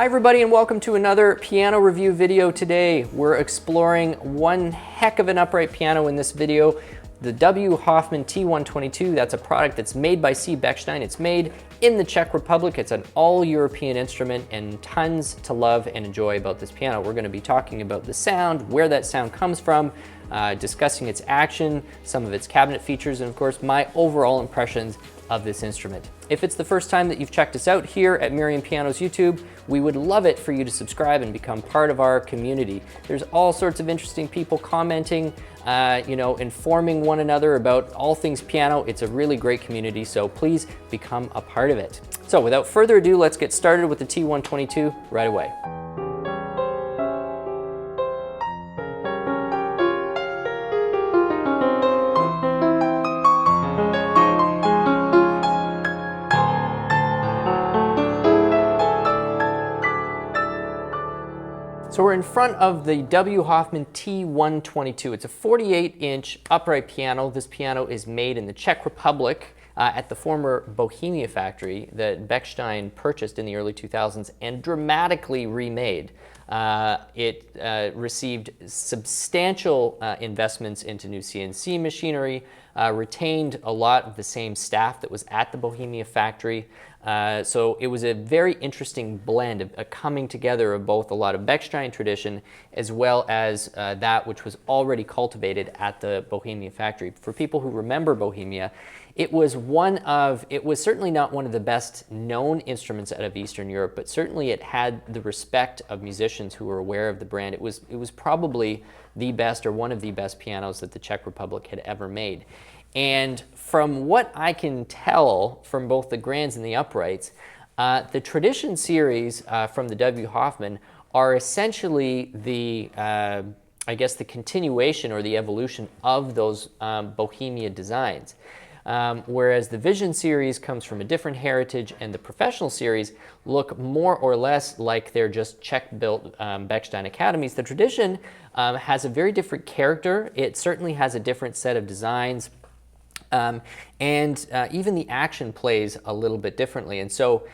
Hi everybody and welcome to another piano review video. Today we're exploring one heck of an upright piano in this video, the Hoffmann T122. That's a product that's made by Bechstein. It's made in the Czech Republic. It's an all-European instrument and tons to love and enjoy about this piano. We're going to be talking about the sound, where that sound comes from, discussing its action, some of its cabinet features, and of course my overall impressions of this instrument. If it's the first time that you've checked us out here at Merriam Pianos YouTube, we would love it for you to subscribe and become part of our community. There's all sorts of interesting people commenting, informing one another about all things piano. It's a really great community, so please become a part of it. So without further ado, let's get started with the T122 right away. So we're in front of the Hoffmann T122. It's a 48-inch upright piano. This piano is made in the Czech Republic at the former Bohemia factory that Bechstein purchased in the early 2000s and dramatically remade. It received substantial investments into new CNC machinery, retained a lot of the same staff that was at the Bohemia factory. So it was a very interesting blend, a coming together of both a lot of Bechstein tradition as well as that which was already cultivated at the Bohemia factory. For people who remember Bohemia, it was certainly not one of the best known instruments out of Eastern Europe, but certainly it had the respect of musicians who were aware of the brand. It was probably the best or one of the best pianos that the Czech Republic had ever made. And from what I can tell from both the grands and the uprights, the Tradition series from the Hoffmann are essentially the continuation or the evolution of those Bohemia designs. Whereas the Vision series comes from a different heritage and the Professional series look more or less like they're just Czech-built Bechstein Academies. The Tradition has a very different character. It certainly has a different set of designs. Even the action plays a little bit differently. And so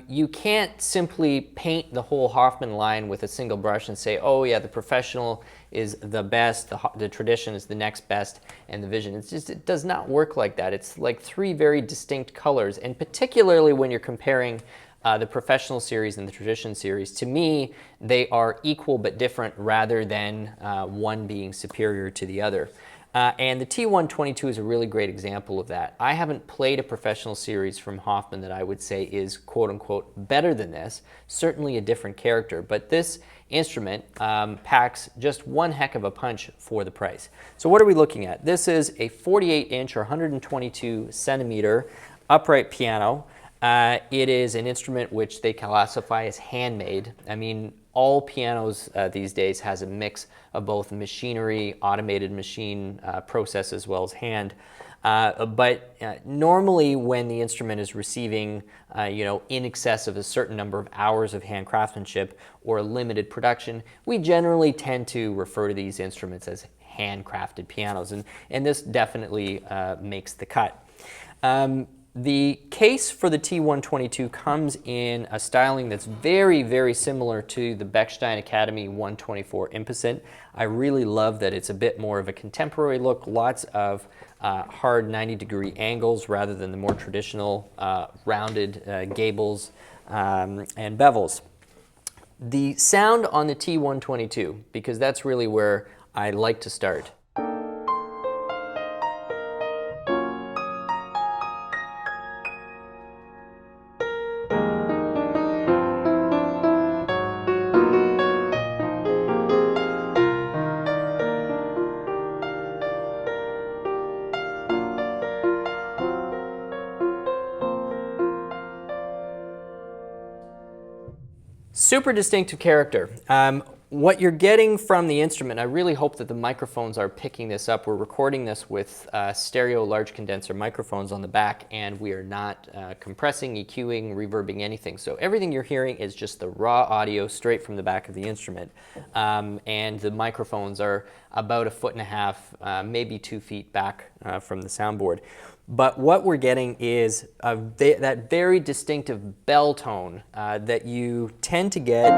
you can't simply paint the whole Hoffmann line with a single brush and say, oh yeah, the Professional is the best, the Tradition is the next best, and the Vision. It does not work like that. It's like three very distinct colors, and particularly when you're comparing the Professional series and the Tradition series, to me, they are equal but different rather than one being superior to the other. And the T122 is a really great example of that. I haven't played a Professional series from Hoffmann that I would say is quote-unquote better than this, certainly a different character, but this instrument packs just one heck of a punch for the price. So what are we looking at? This is a 48-inch or 122 centimeter upright piano. It is an instrument which they classify as handmade. I mean, all pianos these days has a mix of both machinery, automated machine process, as well as hand. But normally when the instrument is receiving in excess of a certain number of hours of hand craftsmanship or limited production, we generally tend to refer to these instruments as handcrafted pianos, and this definitely makes the cut. The case for the T122 comes in a styling that's very, very similar to the Bechstein Academy 124 Impotent. I really love that it's a bit more of a contemporary look, lots of hard 90-degree angles rather than the more traditional rounded gables and bevels. The sound on the T122, because that's really where I like to start. Super distinctive character. What you're getting from the instrument, I really hope that the microphones are picking this up. We're recording this with stereo large condenser microphones on the back, and we are not compressing, EQing, reverbing, anything. So everything you're hearing is just the raw audio straight from the back of the instrument. And the microphones are about 1.5 feet, maybe 2 feet back from the soundboard. But what we're getting is that very distinctive bell tone that you tend to get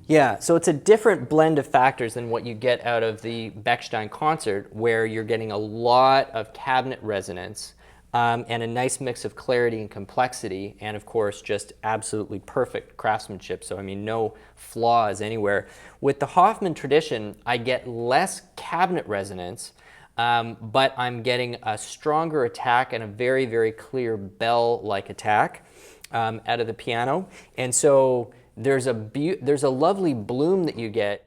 Yeah, so it's a different blend of factors than what you get out of the Bechstein concert, where you're getting a lot of cabinet resonance and a nice mix of clarity and complexity, and of course just absolutely perfect craftsmanship. So I mean, no flaws anywhere. With the Hoffmann Tradition, I get less cabinet resonance, but I'm getting a stronger attack and a very, very clear bell-like attack out of the piano. And so there's a lovely bloom that you get.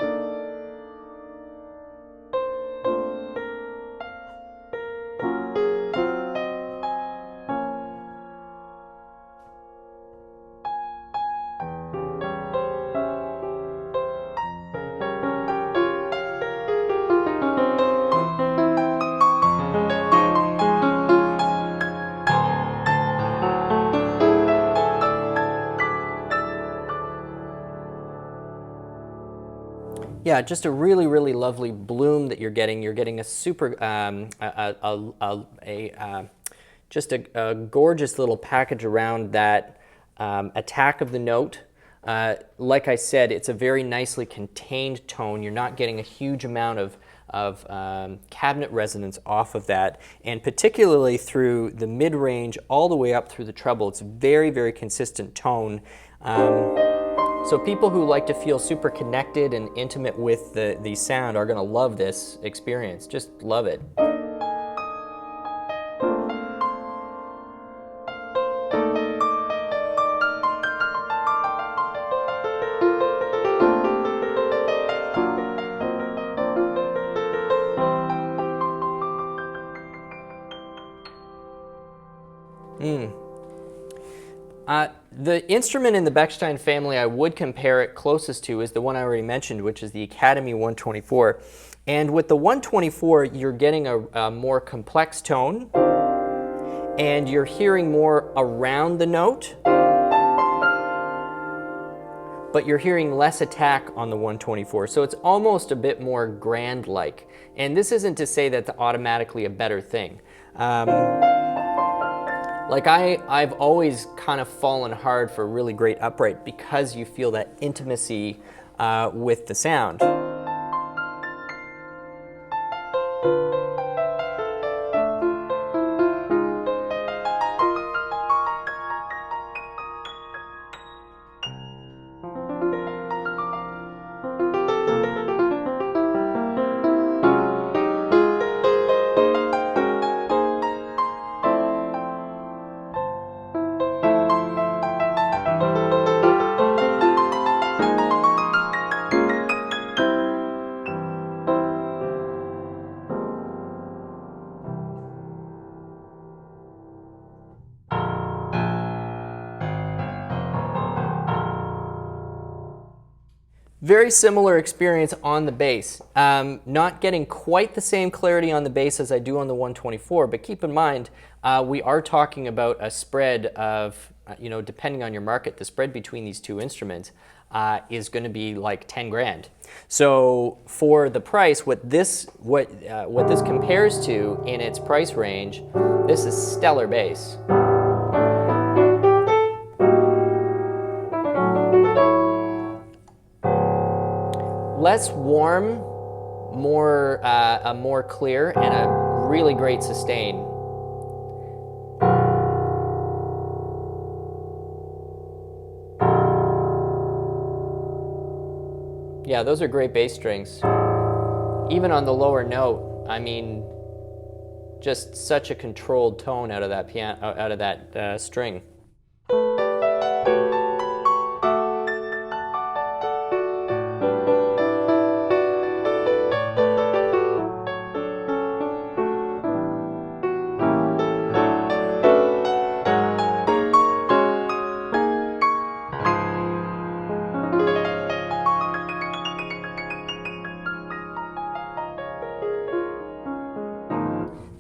Yeah, just a really, really lovely bloom that you're getting. You're getting a super, just a gorgeous little package around that attack of the note. Like I said, it's a very nicely contained tone. You're not getting a huge amount of cabinet resonance off of that, and particularly through the mid-range all the way up through the treble. It's a very, very consistent tone. So people who like to feel super connected and intimate with the sound are going to love this experience. Just love it. The instrument in the Bechstein family I would compare it closest to is the one I already mentioned, which is the Academy 124. And with the 124, you're getting a more complex tone, and you're hearing more around the note, but you're hearing less attack on the 124. So it's almost a bit more grand-like. And this isn't to say that's automatically a better thing. Like I've always kind of fallen hard for really great upright because you feel that intimacy with the sound. Very similar experience on the bass. Not getting quite the same clarity on the bass as I do on the 124, but keep in mind, we are talking about a spread of, depending on your market, the spread between these two instruments is going to be like 10 grand. So for the price, what this compares to in its price range, this is stellar bass. Less warm, more clear, and a really great sustain. Yeah, those are great bass strings. Even on the lower note, I mean, just such a controlled tone out of that piano, out of that string.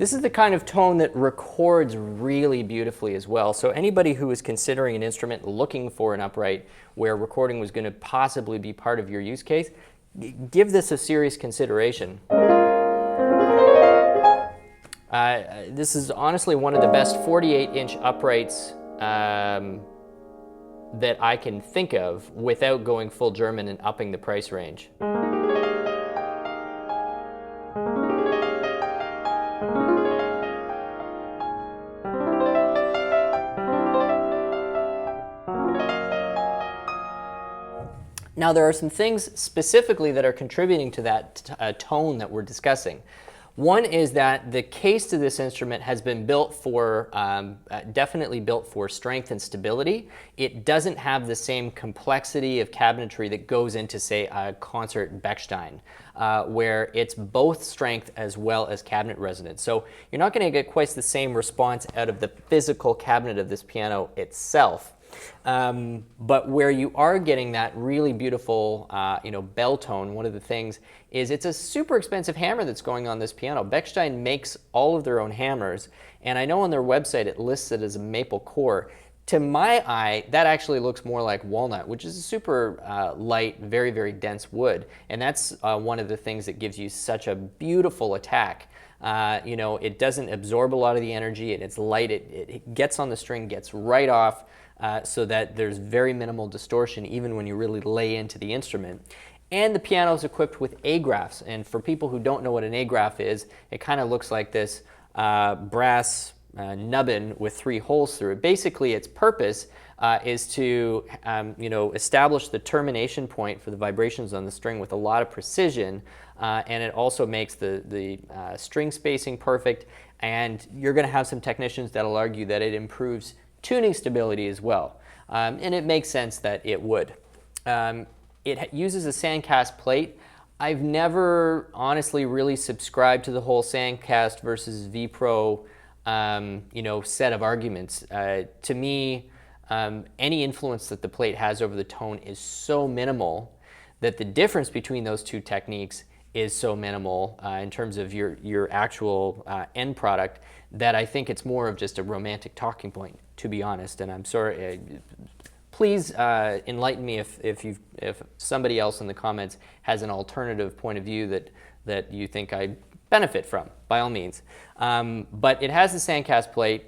This is the kind of tone that records really beautifully as well. So anybody who is considering an instrument looking for an upright where recording was going to possibly be part of your use case, give this a serious consideration. This is honestly one of the best 48-inch uprights that I can think of without going full German and upping the price range. Now, there are some things specifically that are contributing to that tone that we're discussing. One is that the case to this instrument has been built for, definitely built for strength and stability. It doesn't have the same complexity of cabinetry that goes into, say, a concert Bechstein, where it's both strength as well as cabinet resonance. So you're not going to get quite the same response out of the physical cabinet of this piano itself. But where you are getting that really beautiful, bell tone, one of the things is it's a super expensive hammer that's going on this piano. Bechstein makes all of their own hammers, and I know on their website it lists it as a maple core. To my eye, that actually looks more like walnut, which is a super light, very, very dense wood, and that's one of the things that gives you such a beautiful attack. It doesn't absorb a lot of the energy, and it's light. It gets on the string, gets right off. So that there's very minimal distortion even when you really lay into the instrument. And the piano is equipped with agraffs. And for people who don't know what an agraff is, it kind of looks like this brass nubbin with 3 holes through it. Basically, its purpose is to establish the termination point for the vibrations on the string with a lot of precision. And it also makes the string spacing perfect. And you're going to have some technicians that'll argue that it improves tuning stability as well, and it makes sense that it would. It uses a sandcast plate. I've never honestly really subscribed to the whole sandcast versus V-Pro set of arguments. To me, any influence that the plate has over the tone is so minimal that the difference between those two techniques is so minimal in terms of your actual end product that I think it's more of just a romantic talking point, to be honest. And I'm sorry, please enlighten me if somebody else in the comments has an alternative point of view that you think I benefit from, by all means. But it has the sandcast plate.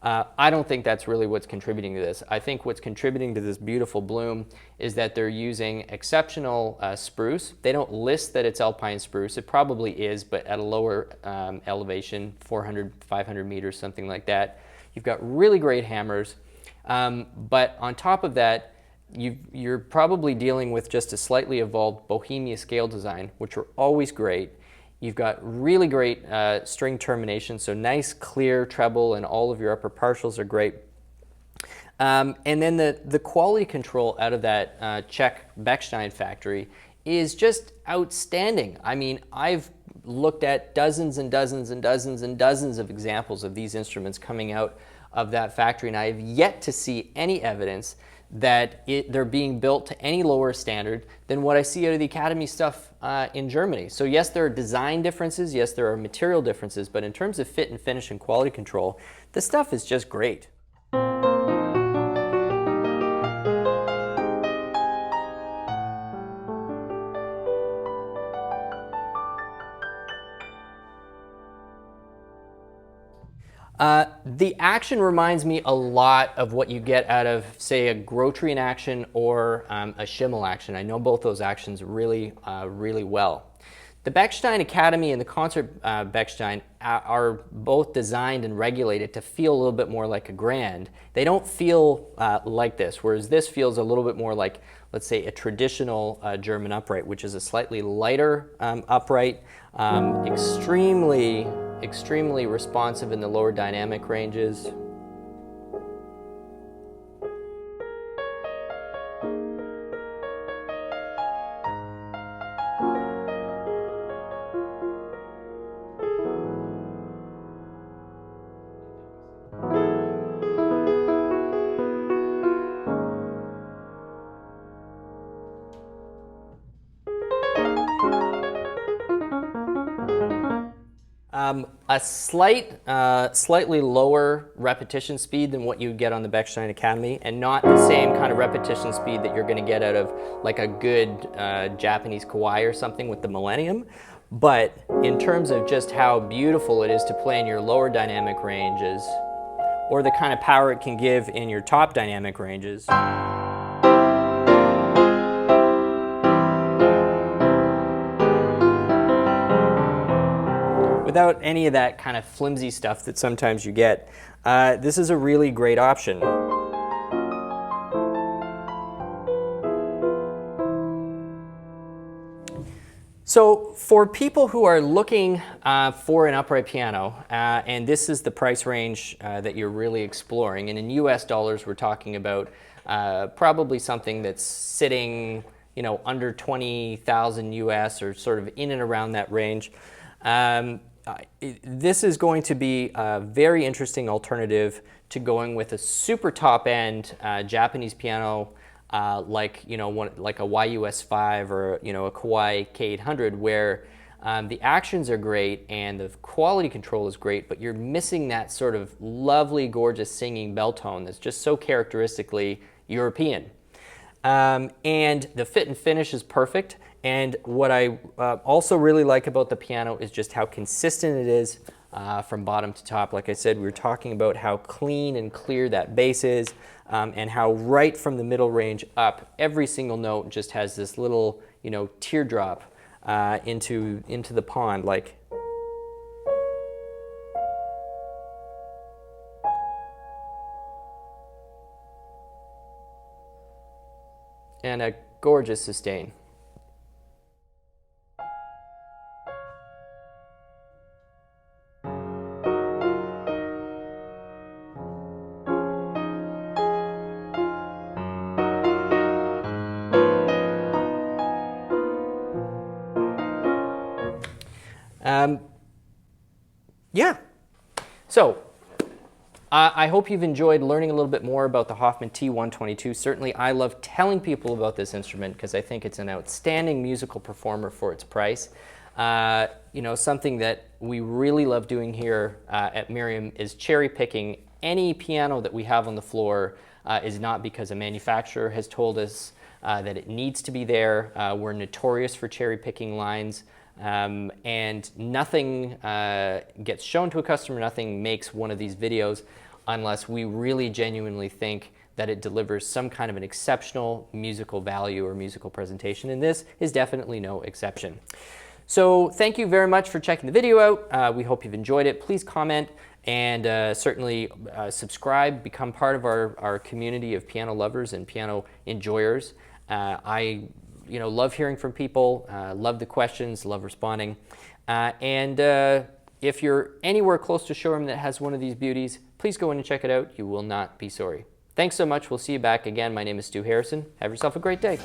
I don't think that's really what's contributing to this. I think what's contributing to this beautiful bloom is that they're using exceptional spruce. They don't list that it's alpine spruce. It probably is, but at a lower elevation, 400, 500 meters, something like that. You've got really great hammers. But on top of that, you're probably dealing with just a slightly evolved Bohemia scale design, which are always great. You've got really great string termination, so nice clear treble, and all of your upper partials are great. And then the quality control out of that Czech Bechstein factory is just outstanding. I mean, I've looked at dozens and dozens and dozens and dozens of examples of these instruments coming out of that factory, and I have yet to see any evidence that they're being built to any lower standard than what I see out of the Academy stuff in Germany. So yes, there are design differences, yes, there are material differences, but in terms of fit and finish and quality control, the stuff is just great. The action reminds me a lot of what you get out of, say, a Grotrian action or a Schimmel action. I know both those actions really, really well. The Bechstein Academy and the concert Bechstein are both designed and regulated to feel a little bit more like a grand. They don't feel like this, whereas this feels a little bit more like, let's say, a traditional German upright, which is a slightly lighter upright, extremely responsive in the lower dynamic ranges. Slightly lower repetition speed than what you get on the Bechstein Academy, and not the same kind of repetition speed that you're going to get out of like a good Japanese kawaii or something with the Millennium. But in terms of just how beautiful it is to play in your lower dynamic ranges, or the kind of power it can give in your top dynamic ranges. Without any of that kind of flimsy stuff that sometimes you get, this is a really great option. So for people who are looking for an upright piano, and this is the price range that you're really exploring, and in US dollars we're talking about probably something that's sitting, you know, under 20,000 US, or sort of in and around that range. This is going to be a very interesting alternative to going with a super top-end Japanese piano, like, you know, like a YUS5 or, you know, a Kawai K800, where the actions are great and the quality control is great, but you're missing that sort of lovely, gorgeous singing bell tone that's just so characteristically European. And the fit and finish is perfect. And what I also really like about the piano is just how consistent it is from bottom to top. Like I said, we were talking about how clean and clear that bass is, and how right from the middle range up, every single note just has this little, you know, teardrop into the pond, like. And a gorgeous sustain. Yeah, so I hope you've enjoyed learning a little bit more about the Hoffmann T122. Certainly I love telling people about this instrument because I think it's an outstanding musical performer for its price. You know, something that we really love doing here at Merriam is cherry picking. Any piano that we have on the floor is not because a manufacturer has told us that it needs to be there. We're notorious for cherry picking lines. And nothing gets shown to a customer, nothing makes one of these videos unless we really genuinely think that it delivers some kind of an exceptional musical value or musical presentation, and this is definitely no exception. So thank you very much for checking the video out. We hope you've enjoyed it. Please comment and certainly subscribe, become part of our community of piano lovers and piano enjoyers. I love hearing from people, love the questions, love responding. If you're anywhere close to a showroom that has one of these beauties, please go in and check it out. You will not be sorry. Thanks so much. We'll see you back again. My name is Stu Harrison. Have yourself a great day.